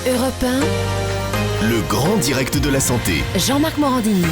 Europe 1, Le grand direct de la santé. Jean-Marc Morandini.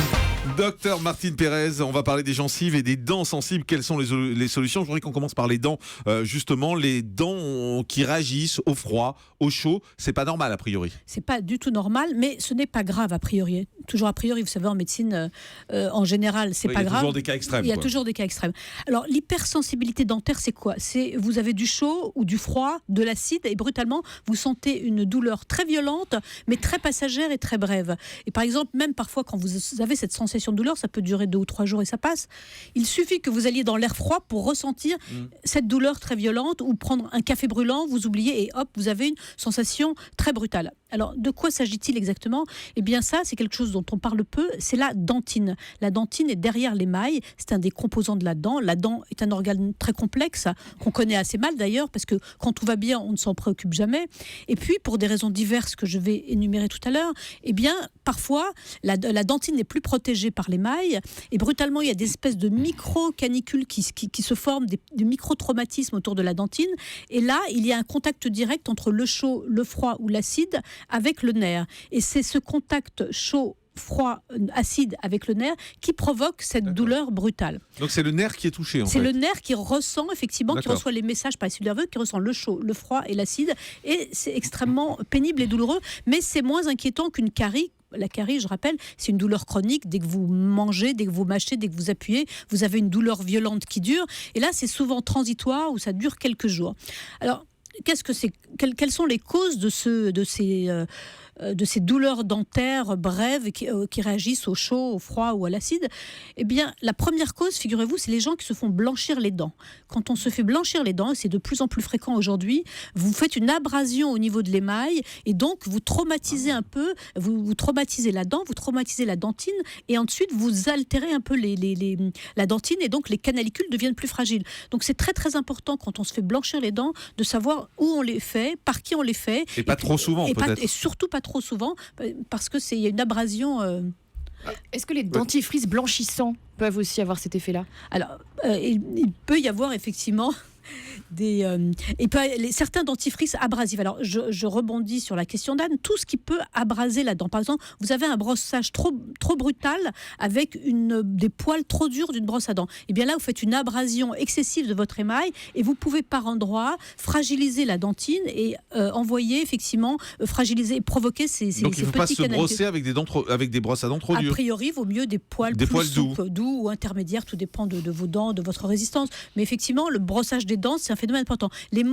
Docteur Martine Pérez, on va parler des gencives et des dents sensibles. Quelles sont les solutions? Je voudrais qu'on commence par les dents. Justement, les dents qui réagissent au froid, au chaud, c'est pas normal a priori. C'est pas du tout normal, mais ce n'est pas grave a priori. Toujours a priori, vous savez, en médecine, en général, c'est pas grave. Il y a toujours des cas extrêmes. Il y a toujours des cas extrêmes. Alors, l'hypersensibilité dentaire, c'est quoi? C'est vous avez du chaud ou du froid, de l'acide, et brutalement, vous sentez une douleur très violente, mais très passagère et très brève. Et par exemple, même parfois, quand vous avez cette sensation de douleur, ça peut durer 2 ou 3 jours et ça passe. Il suffit que vous alliez dans l'air froid pour ressentir cette douleur très violente, ou prendre un café brûlant, vous oubliez et hop, vous avez une sensation très brutale. Alors, de quoi s'agit-il exactement? Eh bien, ça, c'est quelque chose dont on parle peu, c'est la dentine. La dentine est derrière l'émail, c'est un des composants de la dent. La dent est un organe très complexe, qu'on connaît assez mal d'ailleurs, parce que quand tout va bien, on ne s'en préoccupe jamais. Et puis, pour des raisons diverses que je vais énumérer tout à l'heure, eh bien, parfois, la dentine n'est plus protégée par l'émail, et brutalement, il y a des espèces de micro-canicules qui se forment, des micro-traumatismes autour de la dentine. Et là, il y a un contact direct entre le chaud, le froid ou l'acide avec le nerf. Et c'est ce contact chaud, froid, acide avec le nerf qui provoque cette douleur brutale. Donc c'est le nerf qui est touché en fait. C'est le nerf qui ressent effectivement, qui reçoit les messages par les cellules nerveuses, qui ressent le chaud, le froid et l'acide. Et c'est extrêmement pénible et douloureux, mais c'est moins inquiétant qu'une carie. La carie, je rappelle, c'est une douleur chronique. Dès que vous mangez, dès que vous mâchez, dès que vous appuyez, vous avez une douleur violente qui dure. Et là, c'est souvent transitoire ou ça dure quelques jours. Alors, qu'est-ce que c'est? Quelles sont les causes de ces douleurs dentaires brèves qui réagissent au chaud, au froid ou à l'acide? Eh bien, la première cause, figurez-vous, c'est les gens qui se font blanchir les dents. Quand on se fait blanchir les dents, et c'est de plus en plus fréquent aujourd'hui, vous faites une abrasion au niveau de l'émail et donc vous traumatisez un peu, vous traumatisez la dent, vous traumatisez la dentine et ensuite vous altérez un peu la dentine et donc les canalicules deviennent plus fragiles. Donc c'est très très important quand on se fait blanchir les dents de savoir où on les fait, par qui on les fait. Et pas trop souvent peut-être. Et surtout pas trop souvent, parce que il y a une abrasion. Est-ce que les dentifrices blanchissants peuvent aussi avoir cet effet-là? Alors, il peut y avoir effectivement certains dentifrices abrasifs. Alors, je rebondis sur la question d'Anne. Tout ce qui peut abraser la dent. Par exemple, vous avez un brossage trop brutal avec des poils trop durs d'une brosse à dents. Et bien là, vous faites une abrasion excessive de votre émail et vous pouvez par endroits fragiliser la dentine et envoyer effectivement fragiliser et provoquer ces petits Donc il ne faut pas se canalicules. brosser avec des brosses à dents trop dures. A priori, il vaut mieux des poils doux ou intermédiaires, tout dépend de vos dents, de votre résistance. Mais effectivement, le brossage des dents, c'est un phénomène important. Les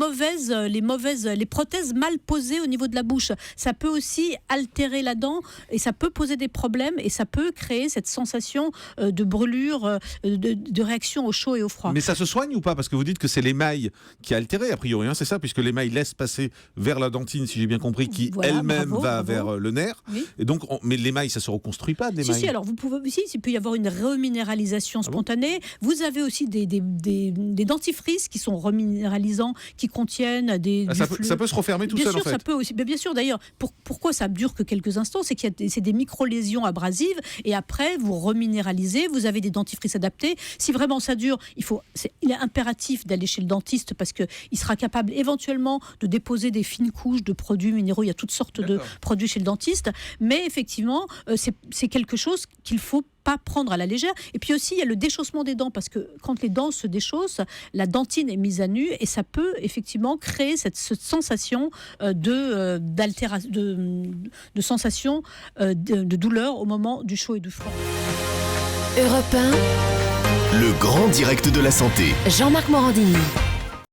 prothèses mal posées au niveau de la bouche, ça peut aussi altérer la dent et ça peut poser des problèmes et ça peut créer cette sensation de brûlure, de réaction au chaud et au froid. Mais ça se soigne ou pas? Parce que vous dites que c'est l'émail qui a altéré a priori, c'est ça, puisque l'émail laisse passer vers la dentine, si j'ai bien compris, qui elle-même va vers le nerf. Oui. Et donc, mais l'émail, ça se reconstruit pas de l'émail. Si, alors vous pouvez aussi, il peut y avoir une reminéralisation spontanée. Vous avez aussi des dentifrices qui sont reminéralisants, qui contiennent ça peut se refermer tout seul en fait. Bien sûr, ça peut aussi. Mais bien sûr, d'ailleurs, pourquoi ça dure que quelques instants? C'est c'est des micro-lésions abrasives et après, vous reminéralisez, vous avez des dentifrices adaptés. Si vraiment ça dure, il est impératif d'aller chez le dentiste parce qu'il sera capable éventuellement de déposer des fines couches de produits minéraux. Il y a toutes sortes de produits chez le dentiste. Mais effectivement, c'est quelque chose qu'il faut pas prendre à la légère. Et puis aussi, il y a le déchaussement des dents, parce que quand les dents se déchaussent, la dentine est mise à nu et ça peut effectivement créer cette sensation de sensation de douleur au moment du chaud et du froid. Europe 1, Le grand direct de la santé. Jean-Marc Morandini.